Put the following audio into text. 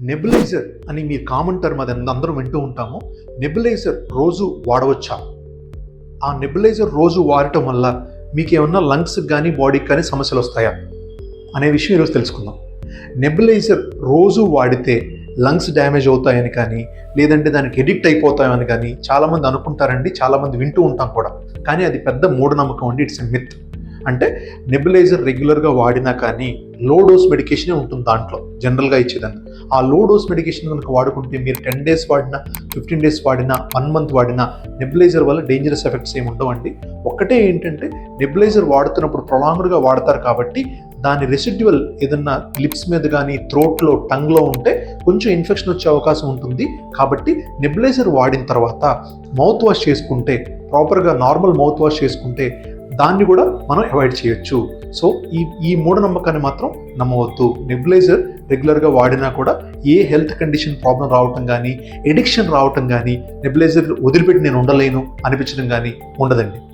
Nebuliser అని మీరు common term అది అందరం వింటూ ఉంటాము. నెబులైజర్ రోజు వాడవచ్చా? ఆ నెబులైజర్ రోజు వాడటం వల్ల మీకు ఏమన్నా లంగ్స్కి కానీ బాడీకి కానీ సమస్యలు వస్తాయా అనే విషయం ఈరోజు తెలుసుకుందాం. నెబులైజర్ రోజు వాడితే లంగ్స్ డ్యామేజ్ అవుతాయని కానీ లేదంటే దానికి ఎడిక్ట్ అయిపోతాయని కానీ చాలామంది అనుకుంటారండి, చాలామంది వింటూ ఉంటాం కూడా. కానీ అది పెద్ద మూఢనమ్మకం అండి. It's a myth. అంటే నెబులైజర్ రెగ్యులర్గా వాడినా కానీ లో డోస్ మెడికేషనే ఉంటుంది దాంట్లో జనరల్గా ఇచ్చేదాన్ని. ఆ లో డోస్ మెడికేషన్ కనుక వాడుకుంటే మీరు 10 days వాడినా, 15 days వాడినా, 1 month వాడినా నెబులైజర్ వల్ల డేంజరస్ ఎఫెక్ట్స్ ఏమి ఉండవండి. ఒక్కటే ఏంటంటే నెబులైజర్ వాడుతున్నప్పుడు ప్రొలాంగ్డ్గా వాడతారు కాబట్టి దాని రెసిడ్యువల్ ఏదన్నా లిప్స్ మీద కానీ, థ్రోట్లో, టంగ్లో ఉంటే కొంచెం ఇన్ఫెక్షన్ వచ్చే అవకాశం ఉంటుంది. కాబట్టి నెబులైజర్ వాడిన తర్వాత మౌత్ వాష్ చేసుకుంటే, ప్రాపర్గా నార్మల్ మౌత్ వాష్ చేసుకుంటే దాన్ని కూడా మనం అవాయిడ్ చేయొచ్చు. సో ఈ మూఢనమ్మకాన్ని మాత్రం నమ్మవద్దు. నెబులైజర్ రెగ్యులర్గా వాడినా కూడా ఏ హెల్త్ కండిషన్ ప్రాబ్లం రావటం కానీ, ఎడిక్షన్ రావటం కానీ, నెబులైజర్ వదిలిపెట్టి నేను ఉండలేను అనిపించడం కానీ ఉండదండి.